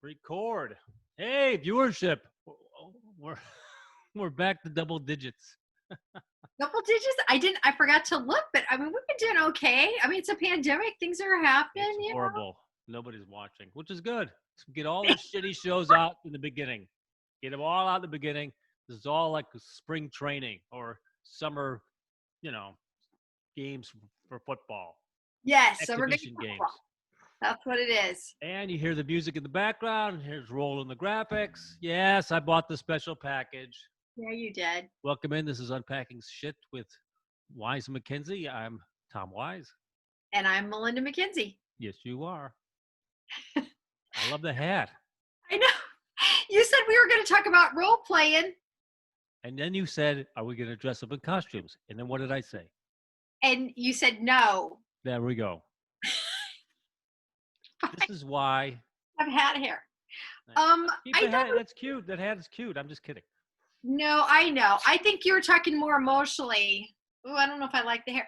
Record. Hey, viewership. We're we're back to double digits. Double digits? I forgot to look, but I mean, we've been doing okay. I mean, it's a pandemic. Things are happening, It's you know? horrible. Nobody's watching, which is good. Get all these shitty shows out in the beginning. Get them all out in the beginning. This is all like spring training or summer, you know, games for football, Yes, so we're getting exhibition games. That's what it is. And you hear the music in the background. Here's rolling the graphics. Yes, I bought the special package. Yeah, you did. Welcome in. This is Unpacking Shit with Wise and McKinsey. I'm Tom Wise. And I'm Melinda McKinsey. Yes, you are. I love the hat. I know. You said we were going to talk about role playing. And then you said, are we going to dress up in costumes? And then what did I say? And you said no. There we go. This is why. I've had hair. Keep the hat. That's cute. That hat is cute. I'm just kidding. No, I know. I think you were talking more emotionally. Oh, I don't know if I like the hair.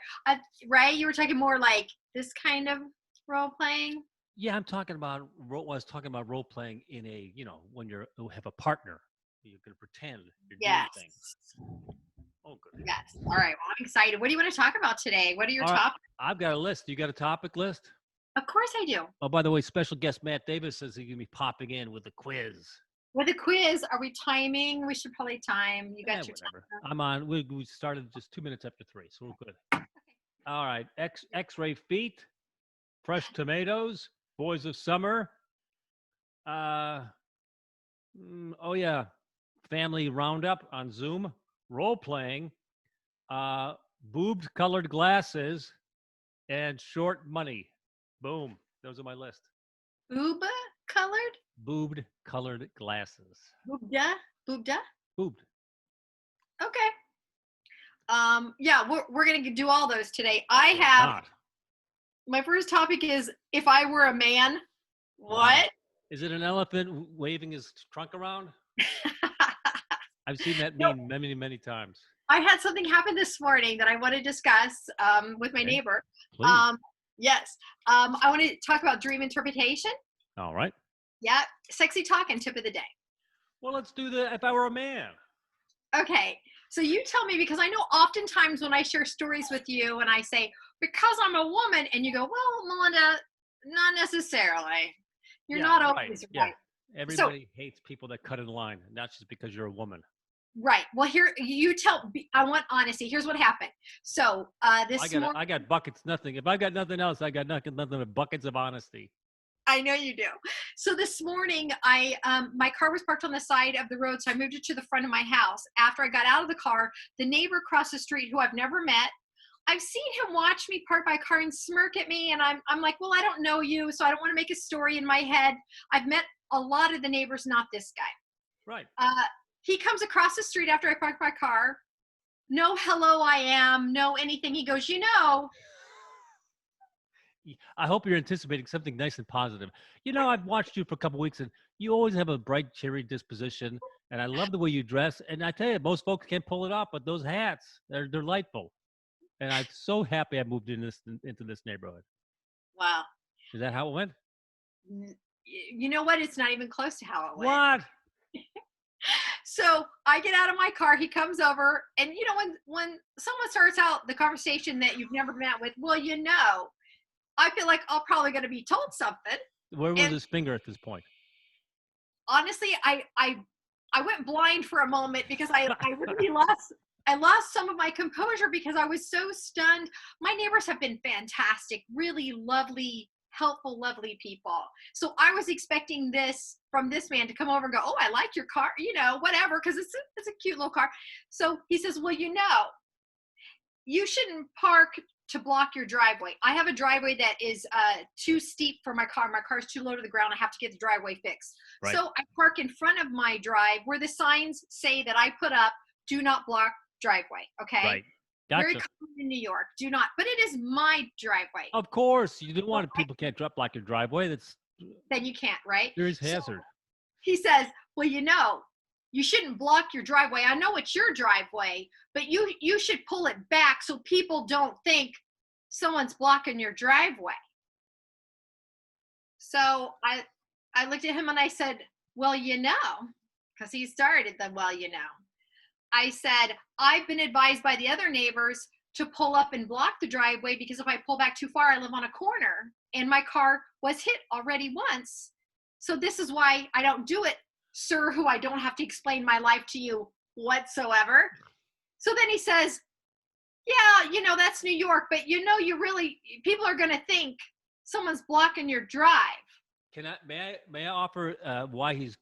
Right? You were talking more like this kind of role playing. Yeah, I'm talking about. I was talking about role playing in a, when you have a partner, you're going to pretend you're doing things. Oh, good. Yes. All right. Well, I'm excited. What do you want to talk about today? What are your topics? I've got a list. You got a topic list? Of course I do. Oh, by the way, special guest Matt Davis says he's going to be popping in with a quiz. With a quiz, are we timing? We should probably time. You got your whatever. I'm on. We started just 2 minutes after 3, so we're good. Okay. All right. X-ray feet, fresh tomatoes, boys of summer. Oh yeah, family roundup on Zoom, role playing, boobed colored glasses, and short money. Boom. Those are my list. Boob colored? Boobed colored glasses. Boobda? Boobda? Boobed. Okay. Yeah, we're gonna do all those today. I have my first topic is if I were a man, what? Is it an elephant waving his trunk around? I've seen that meme many, many times. I had something happen this morning that I want to discuss with my neighbor. Please. Yes. I want to talk about dream interpretation. All right. Yeah. Sexy talk and tip of the day. Well, let's do the if I were a man. Okay. So you tell me, because I know oftentimes when I share stories with you and I say, because I'm a woman, and you go, well, Melinda, not necessarily. You're not always right. Yeah. Everybody hates people that cut in line, not just because you're a woman. Right. Well, here, you tell, I want honesty. Here's what happened. So I got buckets, nothing. If I got nothing else, I got nothing but buckets of honesty. I know you do. So this morning, my car was parked on the side of the road, so I moved it to the front of my house. After I got out of the car, the neighbor across the street, who I've never met, I've seen him watch me park my car and smirk at me, and I'm like, well, I don't know you, so I don't want to make a story in my head. I've met a lot of the neighbors, not this guy. Right. He comes across the street after I parked my car. No hello, I am. No anything. He goes, I hope you're anticipating something nice and positive. I've watched you for a couple of weeks, and you always have a bright, cheery disposition, and I love the way you dress. And I tell you, most folks can't pull it off, but those hats, they're delightful. And I'm so happy I moved into this neighborhood. Wow. Is that how it went? You know what? It's not even close to how it went. What? So I get out of my car, he comes over, and when someone starts out the conversation that you've never met with, well, I feel like I'm probably going to be told something. Where was his finger at this point? Honestly, I went blind for a moment because I really lost some of my composure because I was so stunned. My neighbors have been fantastic, really lovely, helpful, lovely people. So I was expecting this from this man to come over and go, oh, I like your car, whatever, because it's a cute little car. So he says, well, you shouldn't park to block your driveway. I have a driveway that is too steep for my car. My car's too low to the ground. I have to get the driveway fixed. Right. So I park in front of my drive where the signs say that I put up, do not block driveway. Okay. Right. Gotcha. Very common in New York. Do not, but it is my driveway. Of course. You don't want people can't block your driveway. Then you can't, right? There's hazard. So he says, well, you shouldn't block your driveway. I know it's your driveway, but you should pull it back so people don't think someone's blocking your driveway. So I I looked at him and I said, well, because he started the, well, I said, I've been advised by the other neighbors to pull up and block the driveway because if I pull back too far, I live on a corner and my car was hit already once. So this is why I don't do it, sir, who I don't have to explain my life to you whatsoever. So then he says, yeah, that's New York, but people are going to think someone's blocking your drive. May I offer why he's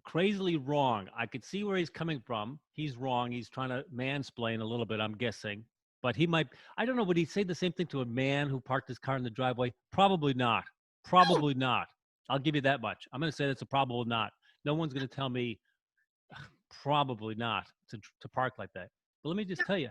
crazily wrong? I could see where he's coming from. He's wrong. He's trying to mansplain a little bit, I'm guessing. But he might, I don't know, would he say the same thing to a man who parked his car in the driveway? Probably not. Probably not. I'll give you that much. I'm going to say that's a probable not. No one's going to tell me probably not to park like that. But let me just tell you,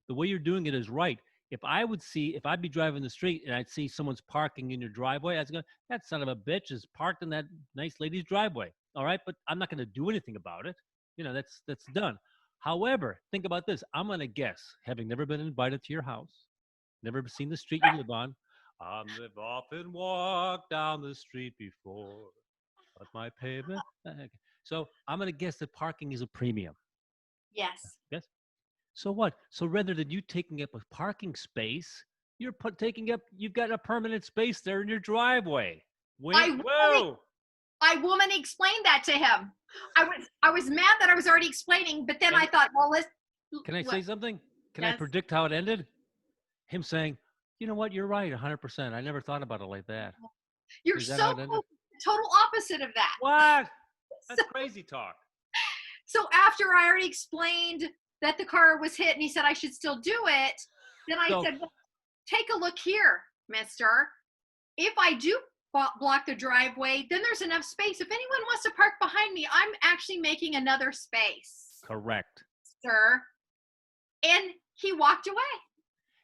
the way you're doing it is right. If I'd be driving the street and I'd see someone's parking in your driveway, I was going, that son of a bitch is parked in that nice lady's driveway. All right. But I'm not going to do anything about it. That's done. However, think about this. I'm going to guess, having never been invited to your house, never seen the street you live on. I've often walked down the street before, but my pavement. Okay. So I'm going to guess that parking is a premium. Yes. Yes. So what? So rather than you taking up a parking space, you've got a permanent space there in your driveway. I woman explained that to him. I was mad that I was already explaining, but then I thought, well, can I say something? Can Yes. I predict how it ended? Him saying, you know what? You're right, 100%. I never thought about it like that. You're Is that so how it ended? total opposite of that. What? That's crazy talk. So after I already explained that the car was hit and he said I should still do it, then I said, well, take a look here, mister. If I do block the driveway, then there's enough space. If anyone wants to park behind me, I'm actually making another space. Correct. Sir. And he walked away.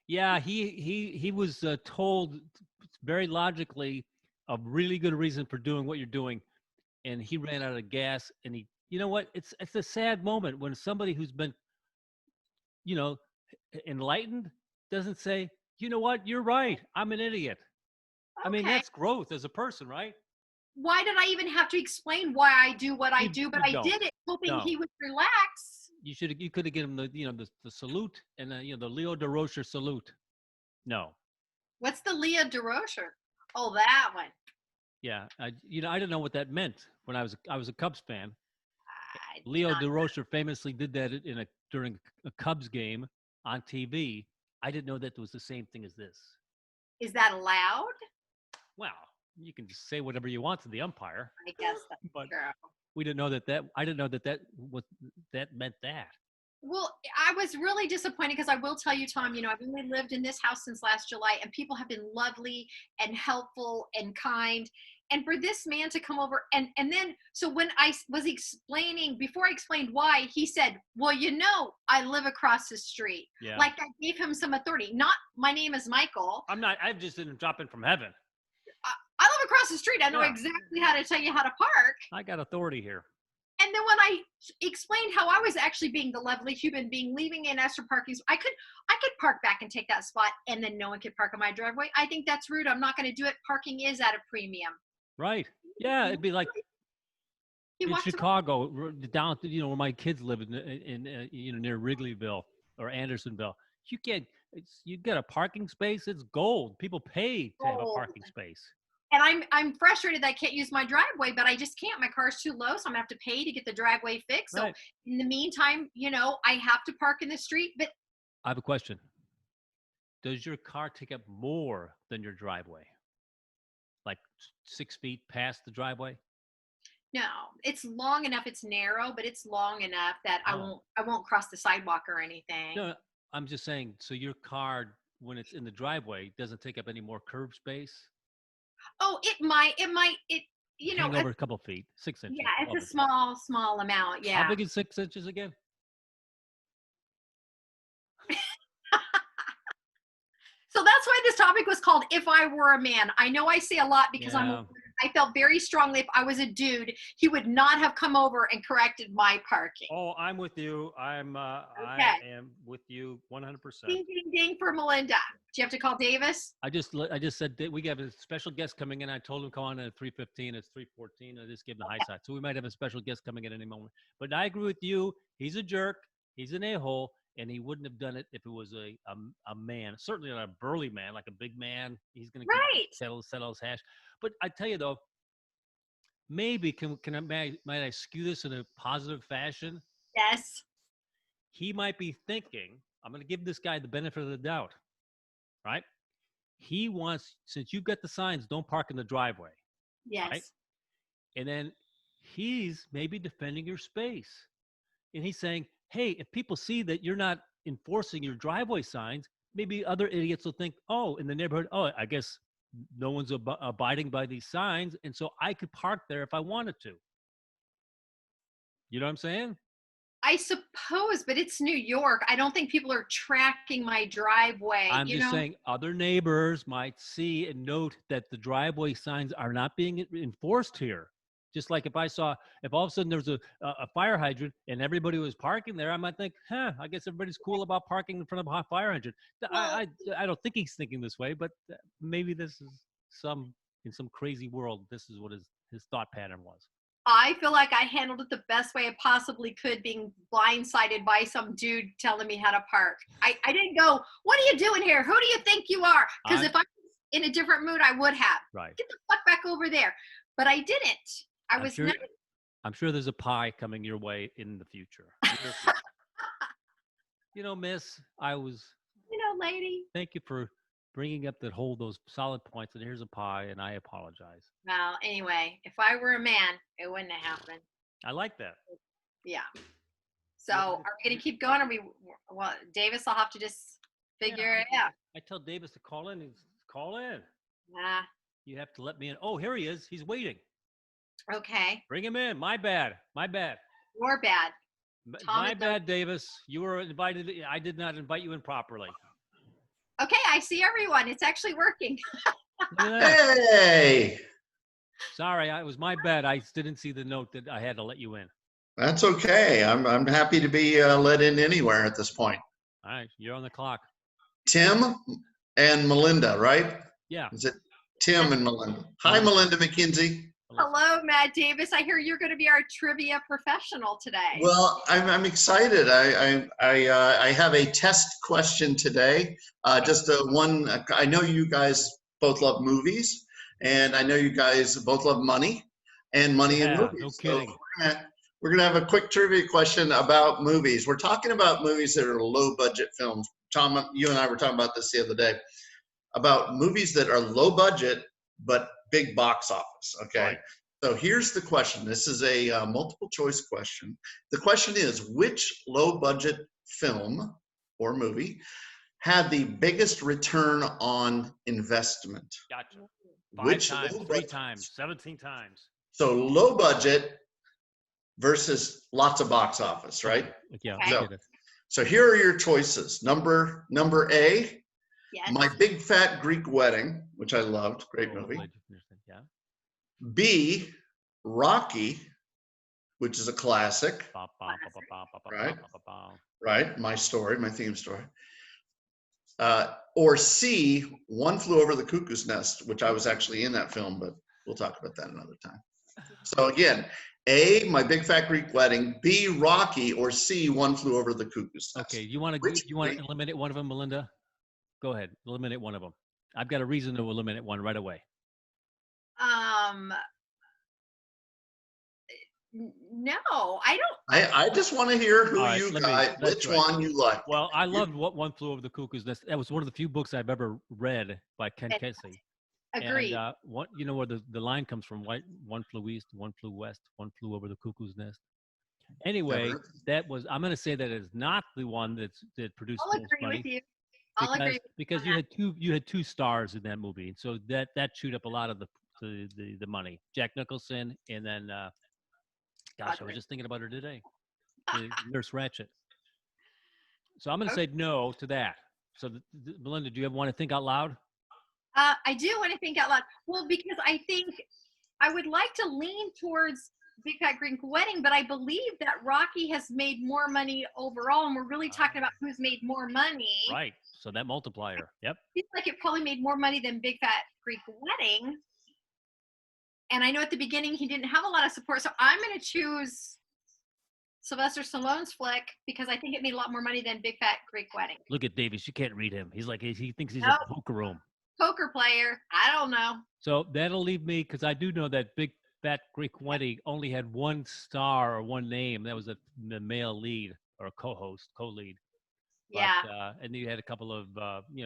Yeah, he was told very logically a really good reason for doing what you're doing, and he ran out of gas. And you know what? It's a sad moment when somebody who's been, enlightened doesn't say, you know what? You're right. I'm an idiot. Okay. I mean, that's growth as a person, right? Why did I even have to explain why I do what I do? But I did it hoping he would relax. You could have given him the salute and the Leo DeRocher salute. No. What's the Leo DeRocher? Oh, that one. Yeah, I didn't know what that meant when I was a Cubs fan. Leo DeRocher famously did that during a Cubs game on TV. I didn't know that was the same thing as this. Is that allowed? Well, you can just say whatever you want to the umpire. I guess that's true. We didn't know I didn't know that meant that. Well, I was really disappointed because I will tell you, Tom, I've only lived in this house since last July and people have been lovely and helpful and kind. And for this man to come over and then, so when I was explaining, before I explained why, he said, well, I live across the street. Yeah. Like I gave him some authority. Not, my name is Michael. I just didn't drop in from heaven. I live across the street. I know exactly how to tell you how to park. I got authority here. And then when I explained how I was actually being the lovely human being, leaving in extra parking, I could park back and take that spot and then no one could park on my driveway. I think that's rude. I'm not going to do it. Parking is at a premium. Right. Yeah. It'd be like in Chicago, down to, where my kids live in near Wrigleyville or Andersonville. You get a parking space. It's gold. People pay to have a parking space. And I'm frustrated that I can't use my driveway, but I just can't. My car's too low, so I'm gonna have to pay to get the driveway fixed. So in the meantime, I have to park in the street. But I have a question. Does your car take up more than your driveway? Like 6 feet past the driveway? No, it's long enough. It's narrow, but it's long enough that I won't cross the sidewalk or anything. No, I'm just saying. So your car, when it's in the driveway, doesn't take up any more curb space? Oh, it might, over a couple of feet, 6 inches. Yeah, it's a small amount. Yeah. How big is 6 inches again? So that's why this topic was called "If I Were a Man." I know I say a lot because I'm I felt very strongly if I was a dude, he would not have come over and corrected my parking. Oh, I'm with you. I Okay. am with you 100%. Ding, ding, ding for Melinda. Do you have to call Davis? I just said that we have a special guest coming in. I told him come on at 3:15. It's 3:14. I just gave him the high side. So we might have a special guest coming in any moment. But I agree with you. He's a jerk. He's an a-hole, and he wouldn't have done it if it was a man. Certainly not a burly man, like a big man. He's going Right. to settle his hash. But I tell you though, maybe might I skew this in a positive fashion? Yes. He might be thinking, I'm going to give this guy the benefit of the doubt, right? He wants, since you've got the signs, don't park in the driveway. Yes. Right? And then he's maybe defending your space. And he's saying, hey, if people see that you're not enforcing your driveway signs, maybe other idiots will think, oh, in the neighborhood, oh, I guess no one's abiding by these signs. And so I could park there if I wanted to. You know what I'm saying? I suppose, but it's New York. I don't think people are tracking my driveway. I'm just saying other neighbors might see and note that the driveway signs are not being enforced here. Just like if all of a sudden there's a fire hydrant and everybody was parking there, I might think, I guess everybody's cool about parking in front of a fire hydrant. Well, I don't think he's thinking this way, but maybe this is in some crazy world, this is what his thought pattern was. I feel like I handled it the best way I possibly could, being blindsided by some dude telling me how to park. I didn't go, what are you doing here? Who do you think you are? Because if I was in a different mood, I would have. Right. Get the fuck back over there. But I didn't. I'm sure there's a pie coming your way in the future. Miss, lady. Thank you for bringing up those solid points, and here's a pie, and I apologize. Well, anyway, if I were a man, it wouldn't have happened. I like that. Yeah. So are we going to keep going? Davis, I'll have to just figure it out. I tell Davis to call in. Call in. Nah. You have to let me in. Oh, here he is. He's waiting. Okay. Bring him in. My bad. Your bad. My bad, Davis. You were invited. I did not invite you in properly. Okay, I see everyone. It's actually working. Hey! Sorry, it was my bad. I didn't see the note that I had to let you in. That's okay. I'm happy to be let in anywhere at this point. All right, you're on the clock. Tim and Melinda, right? Yeah. Is it Tim and Melinda? Hi, Melinda McKinsey. Hello, Matt Davis. I hear you're going to be our trivia professional today. Well, I'm excited. I have a test question today. Just one. I know you guys both love movies, and I know you guys both love money and movies. No kidding. So we're gonna have a quick trivia question about movies. We're talking about movies that are low budget films. Tom, you and I were talking about this the other day, about movies that are low budget but big box office. Okay. Right. So here's the question. This is a multiple choice question. The question is, which low budget film or movie had the biggest return on investment? Gotcha. Which 5 times, 3 times, 17 times. So low budget versus lots of box office, right? Yeah. Okay. So here are your choices. Number A, Yes. My Big Fat Greek Wedding, which I loved, great movie. Yeah. B, Rocky, which is a classic, right? My story, my theme story. Or C, One Flew Over the Cuckoo's Nest, which I was actually in that film, but we'll talk about that another time. So again, A, My Big Fat Greek Wedding, B, Rocky, or C, One Flew Over the Cuckoo's Nest. Okay, you want to eliminate one of them, Melinda? Go ahead, eliminate one of them. I've got a reason to eliminate one right away. No, I don't. I just want to hear who Right, you guys, which one you like. Well, I loved One Flew Over the Cuckoo's Nest. That was one of the few books I've ever read by Ken Kesey. Agreed. And where the line comes from, right? One flew east, one flew west, one flew over the cuckoo's nest. Anyway, I'm going to say that is not the one that produced I'll most agree money. with you. I'll agree because you had two stars in that movie, so that chewed up a lot of the money. Jack Nicholson, and then I was just thinking about her today, Nurse Ratched. So I'm going to say no to that. So Melinda, do you ever want to think out loud? I do want to think out loud. Well, because I think I would like to lean towards Big Fat Greek Wedding, but I believe that Rocky has made more money overall, and we're really talking about who's made more money. Right. So that multiplier. Yep. Seems like it probably made more money than Big Fat Greek Wedding. And I know at the beginning he didn't have a lot of support, so I'm going to choose Sylvester Stallone's flick because I think it made a lot more money than Big Fat Greek Wedding. Look at Davis. You can't read him. He's like, he thinks he's Nope. a poker room. Poker player. I don't know. So that'll leave me, because I do know that Big Fat Greek Wedding only had one star or one name. That was the male lead or a co-host, co-lead. Yeah. But, and you had a couple of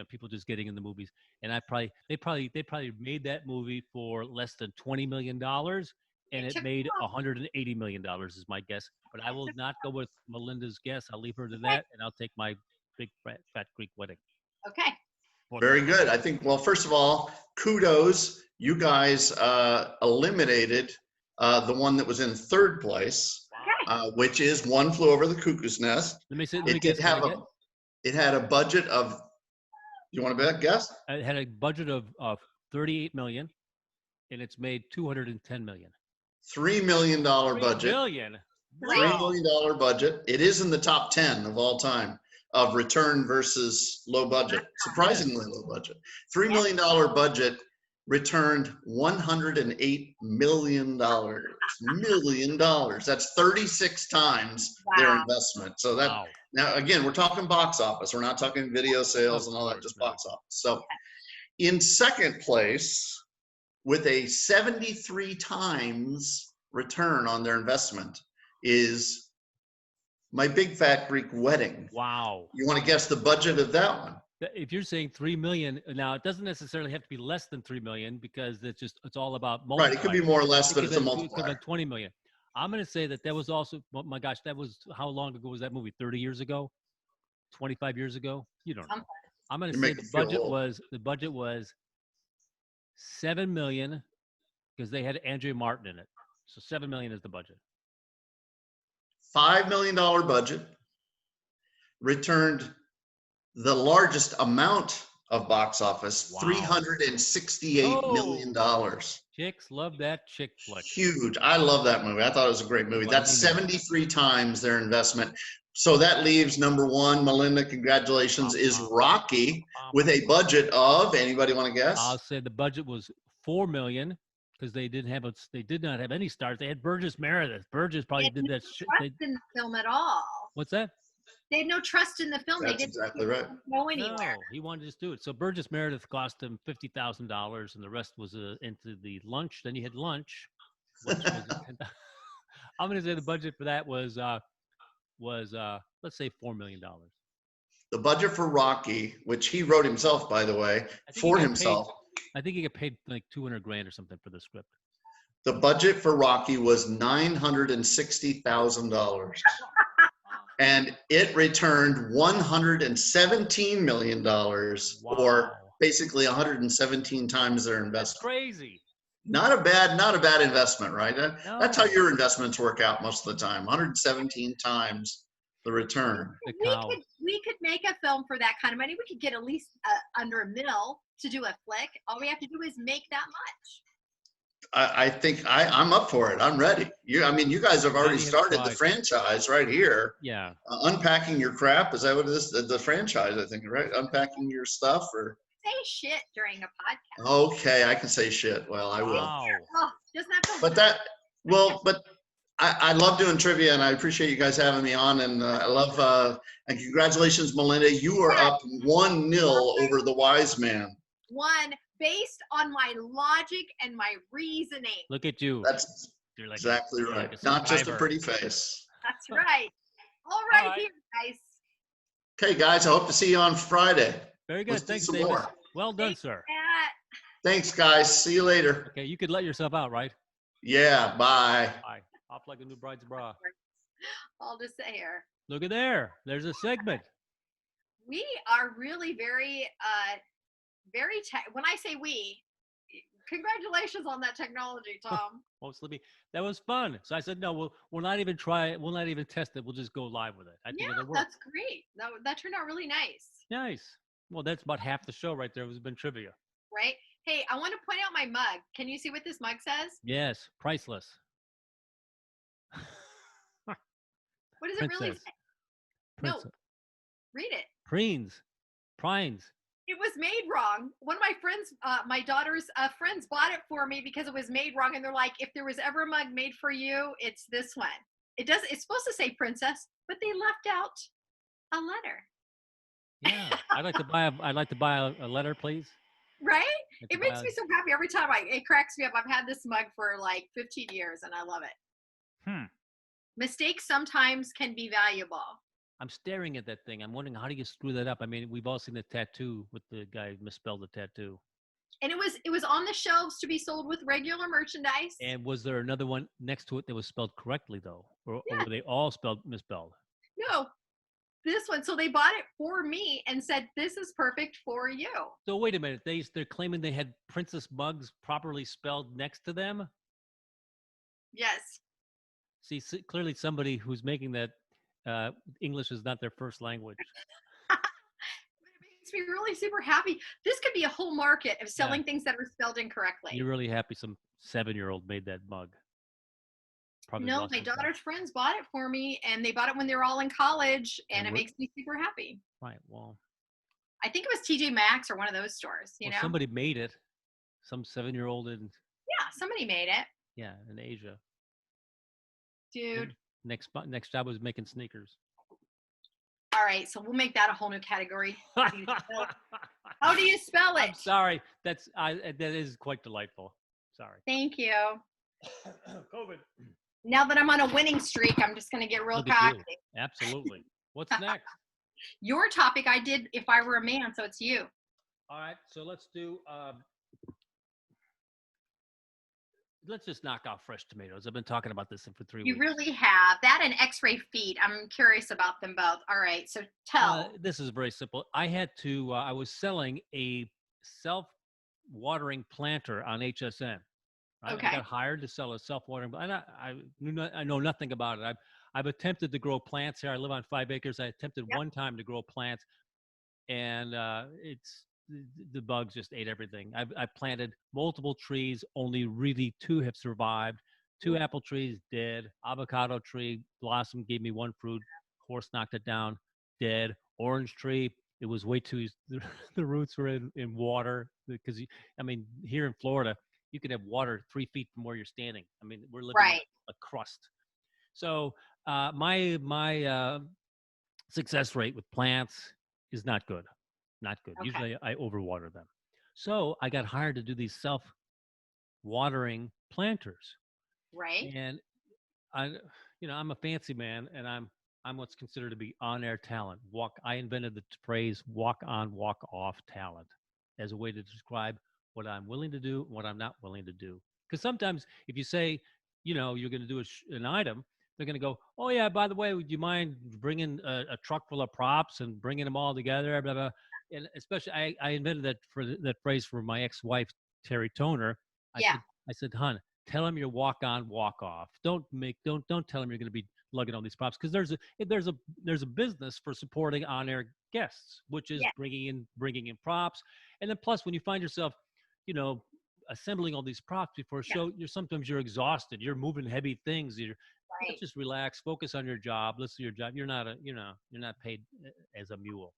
people just getting in the movies, and they probably made that movie for less than $20 million, and it made $180 million is my guess. But I will not go with Melinda's guess. I'll leave her to that, and I'll take my Big Fat Greek Wedding. Okay. Very good. I think, well, first of all, kudos. You guys eliminated the one that was in third place, which is One Flew Over the Cuckoo's Nest. Let me say, It had a budget of, you want to guess? It had a budget of $38 million, and it's made $210 million. $3 million budget. $3 million budget. It is in the top 10 of all time of return versus low budget. Surprisingly low budget. $3 million budget returned $108 million. That's 36 times their investment. So that now again, we're talking box office. We're not talking video sales and all that, just box office. So in second place, with a 73 times return on their investment, is My Big Fat Greek Wedding. Wow. You want to guess the budget of that one? If you're saying 3 million, now it doesn't necessarily have to be less than 3 million, because it's all about multiplying. Right, it could be more or less, but it's a multiplier. It could be 20 million. I'm going to say that was also, oh my gosh, that was, how long ago was that movie? 30 years ago? 25 years ago? You don't know. I'm going to say the budget was 7 million, because they had Andrea Martin in it. So 7 million is the budget. $5 million budget, returned the largest amount of box office, $368 million. Chicks love that chick flick. Huge. I love that movie. I thought it was a great movie. That's 73 times their investment. So that leaves number one, Melinda, congratulations, is Rocky, with a budget of, anybody want to guess? I'll say the budget was 4 million, because they did not have any stars. They had Burgess Meredith. Burgess probably did that shit. Trust in the film at all. What's that? They had no trust in the film. That's they didn't exactly right. go anywhere. No, he wanted to just do it. So Burgess Meredith cost him $50,000, and the rest was into the lunch. Then you had lunch. Which was I'm going to say the budget for that was let's say $4 million. The budget for Rocky, which he wrote himself, by the way, for himself. I think he got paid like $200,000 or something for the script. The budget for Rocky was $960,000. And it returned $117 million, or basically 117 times their investment. That's crazy. Not a bad investment, right? That's how your investments work out most of the time. 117 times the return. We could make a film for that kind of money. We could get at least under $1 million to do a flick. All we have to do is make that much. I think I'm up for it. I'm ready. You guys have already started the franchise right here. Yeah. Unpacking your crap. Is that what it is? The franchise, I think, right? Unpacking your stuff, or say shit during a podcast. Okay, I can say shit. Well, I will. Wow. Oh, doesn't have to. But I love doing trivia, and I appreciate you guys having me on. And I love and congratulations, Melinda. You are up 1-0 over the Wise Man. Based on my logic and my reasoning. Look at you. That's exactly right. Not just a pretty face. That's right. All right, here, guys. Okay, guys. I hope to see you on Friday. Very good. Thanks, Davis. Well done, sir. Thanks, guys. See you later. Okay, you could let yourself out, right? Yeah. Bye. Bye. Off like a new bride's bra. I'll just say here. Look at there. There's a segment. We are really very when I say we, congratulations on that technology, Tom. Oh, Slippy, that was fun. So I said, no, we'll not even try it. We'll not even test it. We'll just go live with it. I think it'll work. That's great. That turned out really nice. Nice. Well, that's about half the show right there. Has been trivia. Right. Hey, I want to point out my mug. Can you see what this mug says? Yes, priceless. What does it really Princess. say? No, Princess. read it. Preens. Prines. It was made wrong. One of my friends, my daughter's friends bought it for me because it was made wrong. And they're like, if there was ever a mug made for you, it's this one. It's supposed to say princess, but they left out a letter. Yeah. I'd like to buy a letter, please. Right? Like to It makes buy- me so happy every time it cracks me up. I've had this mug for like 15 years and I love it. Hmm. Mistakes sometimes can be valuable. I'm staring at that thing. I'm wondering, how do you screw that up? I mean, we've all seen the tattoo with the guy who misspelled the tattoo. And it was on the shelves to be sold with regular merchandise. And was there another one next to it that was spelled correctly, though? Or Yeah. were they all misspelled? No, this one. So they bought it for me and said, this is perfect for you. So wait a minute. They're claiming they had princess mugs properly spelled next to them? Yes. See, clearly somebody who's making that English is not their first language. It makes me really super happy. This could be a whole market of selling things that are spelled incorrectly. You're really happy some 7-year-old made that mug. Probably No, lost my his mind. daughter's friends bought it for me and they bought it when they were all in college and it And makes me super happy. Right. Well, I think it was TJ Maxx or one of those stores, you know? somebody made it. Some 7-year-old in Yeah, somebody made it. in Asia. Dude. Next job was making sneakers. All right, so we'll make that a whole new category. How do you spell it? How do you spell it? I'm sorry. That is quite delightful. Sorry. Thank you. COVID. Now that I'm on a winning streak, I'm just going to get real Look at you. cocky. Absolutely. What's next? Your topic I did If I Were a Man, so it's you. All right. So let's do. Let's just knock out fresh tomatoes. I've been talking about this for 3 weeks. You really have. That and X-ray feet. I'm curious about them both. All right, so tell. This is very simple. I had to. I was selling a self-watering planter on HSN. Right? Okay. I got hired to sell a self-watering. I know nothing about it. I've attempted to grow plants here. I live on 5 acres. I attempted one time to grow plants, and the bugs just ate everything. I planted multiple trees. Only really 2 have survived. 2 apple trees dead. Avocado tree blossomed, gave me 1 fruit. Horse knocked it down, dead. Orange tree. It was way too. The roots were in water because here in Florida, you can have water 3 feet from where you're standing. I mean, we're living in a crust. So my success rate with plants is not good. Not good. Okay. Usually I overwater them. So I got hired to do these self-watering planters. Right. And I'm a fancy man, and I'm what's considered to be on-air talent. I invented the phrase "walk on, walk off" talent as a way to describe what I'm willing to do and what I'm not willing to do. Because sometimes if you say, you're going to do an item, they're going to go, oh yeah, by the way, would you mind bringing a truck full of props and bringing them all together? Blah, blah. And especially, I invented that phrase for my ex-wife, Terry Toner. I said, hon, tell him you're walk on, walk off. Don't tell him you're going to be lugging all these props, because there's a business for supporting on-air guests, which is bringing in props. And then plus, when you find yourself, assembling all these props before a show, you're exhausted. You're moving heavy things. Let's just relax, focus on your job. Listen to your job. You're not paid as a mule.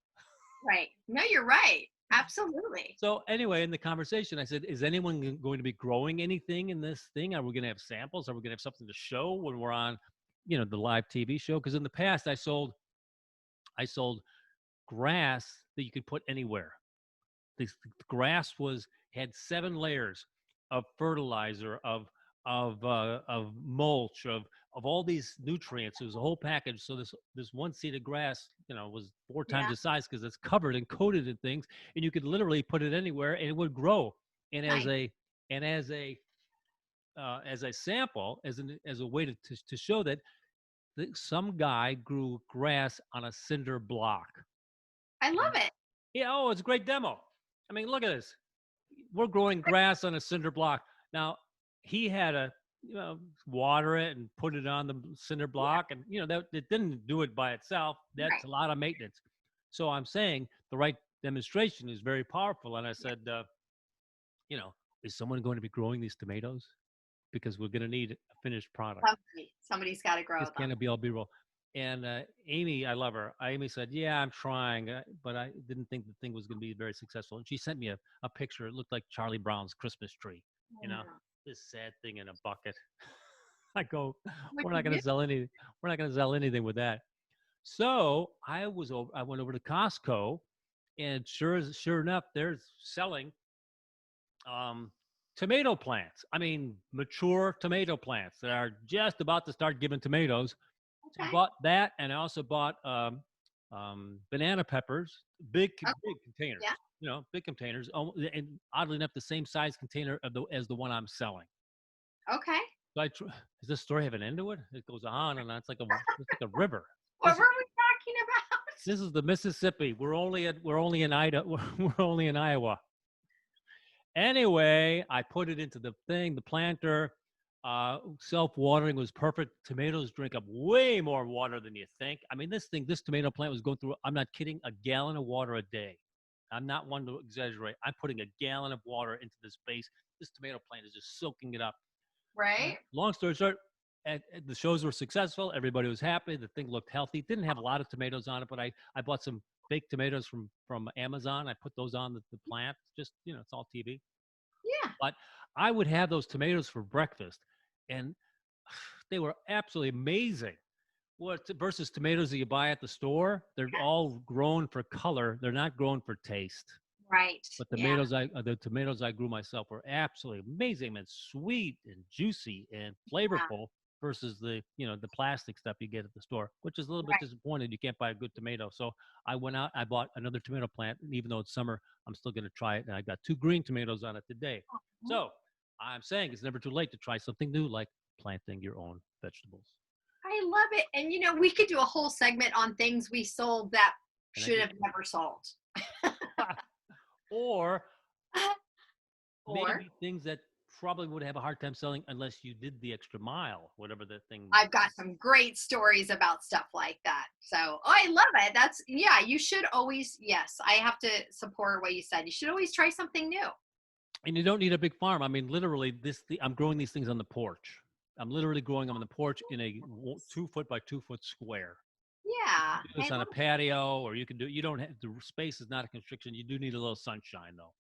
Right. No, you're right. Absolutely. So anyway, in the conversation, I said, is anyone going to be growing anything in this thing? Are we going to have samples? Are we going to have something to show when we're on, the live TV show? Because in the past, I sold grass that you could put anywhere. The grass had 7 layers of fertilizer, of mulch, of all these nutrients. It was a whole package. So this one seed of grass, was 4 times the size, because it's covered and coated in things, and you could literally put it anywhere and it would grow. And as a sample, as a way to show that some guy grew grass on a cinder block. I love it. Yeah. Oh, it's a great demo. I mean, look at this. We're growing grass on a cinder block. Now, he had to, water it and put it on the cinder block. And, that it didn't do it by itself. That's a lot of maintenance. So I'm saying the right demonstration is very powerful. And I said, is someone going to be growing these tomatoes? Because we're going to need a finished product. Somebody's got to grow This them. can't be all B-roll. And Amy, I love her. Amy said, yeah, I'm trying, but I didn't think the thing was going to be very successful. And she sent me a picture. It looked like Charlie Brown's Christmas tree, this sad thing in a bucket. I go, we're not going to sell anything. We're not going to sell anything with that. So I went over to Costco, and sure enough, they're selling tomato plants. I mean, mature tomato plants that are just about to start giving tomatoes. So I bought that, and I also bought banana peppers, big containers. Yeah. Big containers. And oddly enough, the same size container as the one I'm selling. Okay. So does this story have an end to it? It goes on and on. It's like a river. What were we talking about? This is the Mississippi. We're only in Idaho. We're only in Iowa. Anyway, I put it into the planter. Self-watering was perfect. Tomatoes drink up way more water than you think. I mean, this tomato plant was going through, I'm not kidding, a gallon of water a day. I'm not one to exaggerate. I'm putting a gallon of water into this base. This tomato plant is just soaking it up. Right. Long story short, the shows were successful. Everybody was happy. The thing looked healthy. Didn't have a lot of tomatoes on it, but I bought some fake tomatoes from Amazon. I put those on the plant. Just, it's all TV. Yeah. But I would have those tomatoes for breakfast, and they were absolutely amazing. Versus tomatoes that you buy at the store, they're all grown for color. They're not grown for taste. Right. But the tomatoes I grew myself were absolutely amazing and sweet and juicy and flavorful versus the plastic stuff you get at the store, which is a little bit disappointed. You can't buy a good tomato. So I went out, I bought another tomato plant, and even though it's summer, I'm still going to try it. And I got 2 green tomatoes on it today. So I'm saying it's never too late to try something new, like planting your own vegetables. I love it. And we could do a whole segment on things we sold that should have never sold. Or maybe things that probably would have a hard time selling unless you did the extra mile, whatever that thing. I've got some great stories about stuff like that. So I love it. You should always, I have to support what you said. You should always try something new. And you don't need a big farm. I mean, literally, I'm growing these things on the porch. I'm literally growing them on the porch in a 2 foot by 2 foot square. Yeah. You can do this on a patio, or you don't have, the space is not a constriction. You do need a little sunshine though.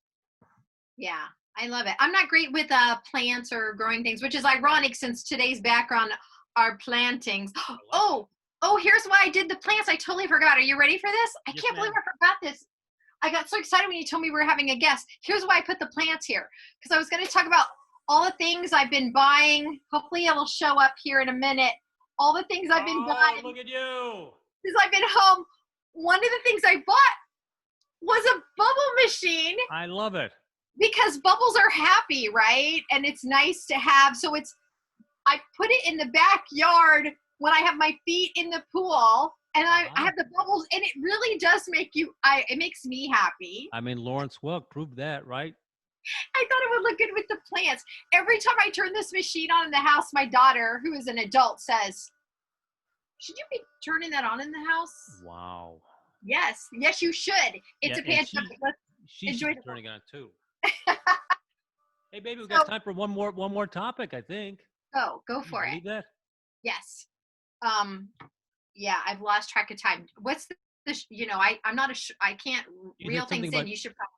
Yeah, I love it. I'm not great with plants or growing things, which is ironic since today's background are plantings. Oh, here's why I did the plants. I totally forgot. Are you ready for this? I can't believe I forgot this. I got so excited when you told me we were having a guest. Here's why I put the plants here. Because I was going to talk about all the things I've been buying. Hopefully it will show up here in a minute. All the things I've been buying. Look at you. Since I've been home. One of the things I bought was a bubble machine. I love it. Because bubbles are happy, right? And it's nice to have. So I put it in the backyard when I have my feet in the pool. And I have the bubbles. And it really does it makes me happy. I mean, Lawrence Welk proved that, right? I thought it would look good with the plants. Every time I turn this machine on in the house, my daughter, who is an adult, says, should you be turning that on in the house? Wow. Yes, you should. It's a pandemic. She's turning it on too. Hey, baby, we got time for one more topic, I think. Go for it. That? Yes. I've lost track of time. What's this? I'm not I can't reel things in. You should probably.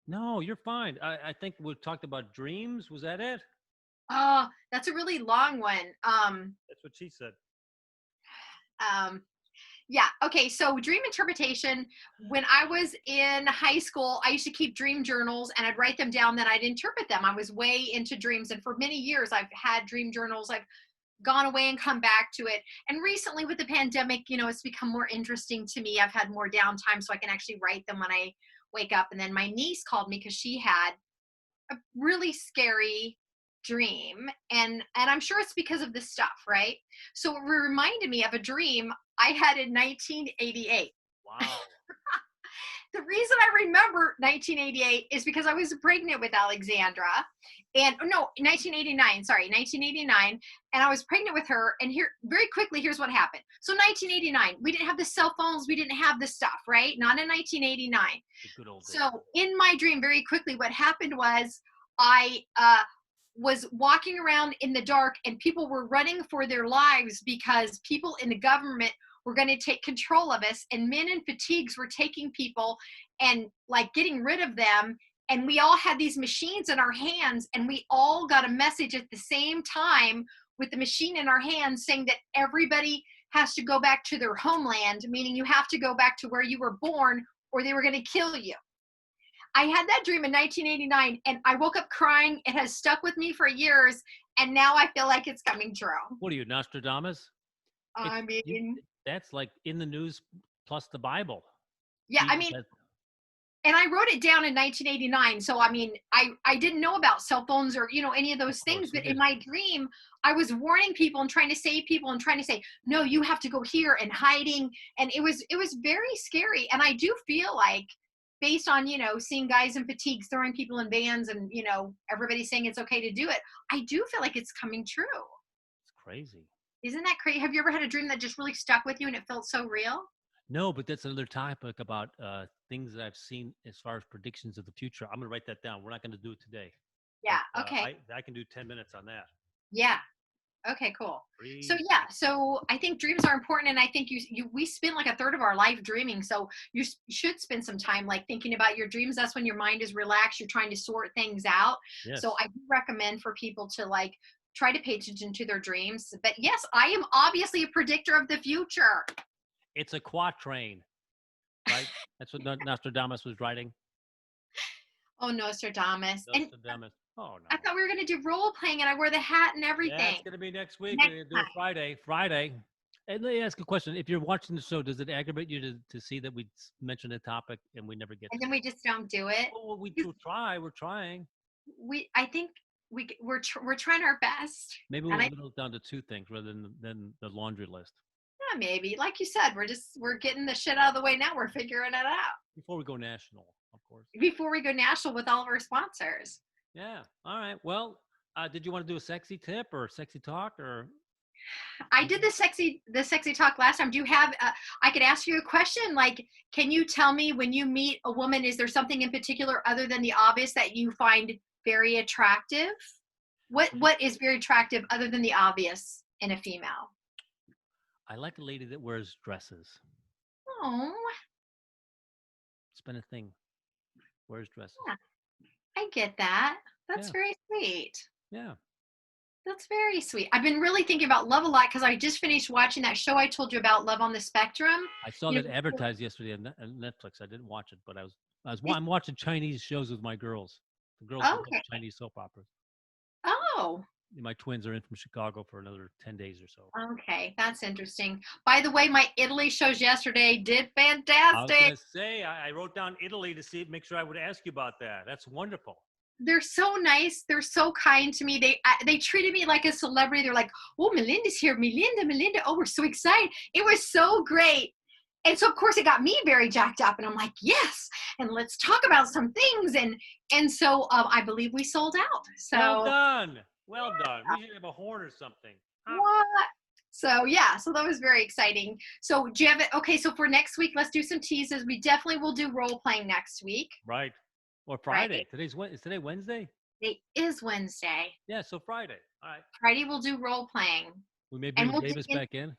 No, you're fine. I think we talked about dreams. Was that it? Oh, that's a really long one. That's what she said. Yeah. Okay. So dream interpretation, when I was in high school, I used to keep dream journals and I'd write them down, then I'd interpret them. I was way into dreams. And for many years, I've had dream journals. I've gone away and come back to it. And recently with the pandemic, it's become more interesting to me. I've had more downtime so I can actually write them when I wake up. And then my niece called me because she had a really scary dream. And I'm sure it's because of this stuff, right? So it reminded me of a dream I had in 1988. Wow. The reason I remember 1988 is because I was pregnant with Alexandra. And no, 1989. And I was pregnant with her. And here, very quickly, here's what happened. So 1989, we didn't have the cell phones. We didn't have the stuff, right? Not in 1989. The good old days. So in my dream, very quickly, what happened was I was walking around in the dark and people were running for their lives because people in the government were going to take control of us, and men in fatigues were taking people and like getting rid of them. And we all had these machines in our hands, and we all got a message at the same time with the machine in our hands saying that everybody has to go back to their homeland, meaning you have to go back to where you were born or they were going to kill you. I had that dream in 1989 and I woke up crying. It has stuck with me for years, and now I feel like it's coming true. What are you, Nostradamus? I mean, That's like in the news plus the Bible. yeah, I Jesus mean, has- and I wrote it down in 1989. So, I mean, I didn't know about cell phones or, any of those Of course, things, you but in didn't. my dream, I was warning people and trying to save people and trying to say, no, you have to go here, and hiding. And it was very scary. And I do feel like, based on, seeing guys in fatigues throwing people in vans and, everybody saying it's okay to do it, I do feel like it's coming true. It's crazy. Isn't that crazy? Have you ever had a dream that just really stuck with you and it felt so real? No, but that's another topic about things that I've seen as far as predictions of the future. I'm going to write that down. We're not going to do it today. Yeah. But, Okay. I can do 10 minutes on that. Yeah. Okay, cool. So Breathe. yeah, so I think dreams are important, and I think we spend like a third of our life dreaming. So you should spend some time like thinking about your dreams. That's when your mind is relaxed. You're trying to sort things out. Yes. So I do recommend for people to like try to pay attention to their dreams. But yes, I am obviously a predictor of the future. It's a quatrain, right? That's what Nostradamus was writing. Oh, Nostradamus. And Nostradamus. Oh, no. I thought we were going to do role playing, and I wear the hat and Yeah, everything. it's going to be next week. Next We're going to do it Friday. And let me ask a question. If you're watching the show, does it aggravate you to see that we mention a topic and we never get And to then we just don't do it. Well, we'll try. We're trying. I think we're trying our best. Maybe And we'll whittle it down to two things rather than the laundry list. Yeah, maybe. Like you said, we're getting the shit out of the way now. We're figuring it out Before we go national, of course. before we go national with all of our sponsors. Yeah. All right. Well, did you want to do a sexy tip or sexy talk or? I did the sexy talk last time. Do you have? I could ask you a question. Like, can you tell me when you meet a woman, is there something in particular other than the obvious that you find very attractive? What is very attractive other than the obvious in a female? I like a lady that wears dresses. Oh, It's been a thing. Wears dresses. yeah, I get that. That's Yeah. very sweet. Yeah. That's very sweet. I've been really thinking about love a lot because I just finished watching that show I told you about, Love on the Spectrum. I saw You that know, advertised yesterday on Netflix. I didn't watch it, but I'm watching Chinese shows with my girls. The girls love Okay. Chinese soap operas. Oh, My twins are in from Chicago for another 10 days or so. okay. That's interesting. By the way, my Italy shows yesterday did I was fantastic. going to say, I wrote down Italy to make sure I would ask you about that. That's wonderful. They're so nice. They're so kind to me. They treated me like a celebrity. They're like, oh, Melinda's here. Melinda. Oh, we're so excited. It was so great. And so, of course, it got me very jacked up. And I'm like, yes. And let's talk about some things. And so I believe we sold out. So Well done. Well done. We should have a horn or something. Huh? what? So yeah, so that was very exciting. So do you have it? Okay, so for next week, let's do some teases. We definitely will do role playing next week. Right. Or Friday. Is today Wednesday? It is Wednesday. Yeah, so Friday. All right. Friday we'll do role playing. We may And bring we'll Davis back in.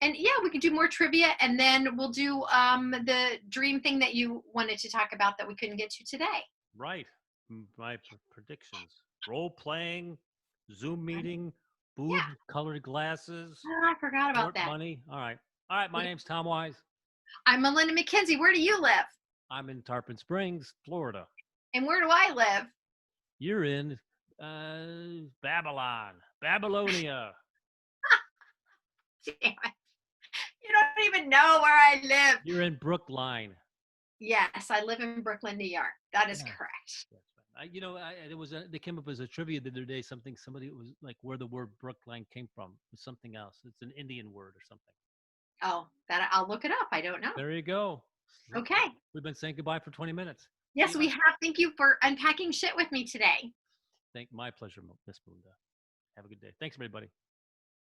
And yeah, we can do more trivia, and then we'll do the dream thing that you wanted to talk about that we couldn't get to today. Right. My predictions. Role playing, Zoom meeting, boob colored glasses, Oh, I forgot about short that. money. All right. All right. My name's Tom Wise. I'm Melinda McKinsey. Where do you live? I'm in Tarpon Springs, Florida. And where do I live? You're in Babylon, Babylonia. Damn it. You don't even know where I live. You're in Brookline. Yes, I live in Brooklyn, New York. That is Yeah. correct. That's right. They came up as a trivia the other day. Somebody was like where the word Brookline came from. It's something else. It's an Indian word or something. Oh, that I'll look it up. I don't know. There you go. Okay. We've been saying goodbye for 20 minutes. Yes, See we ya. have. Thank you for unpacking shit with me today. My pleasure, Miss Melinda. Have a good day. Thanks, everybody.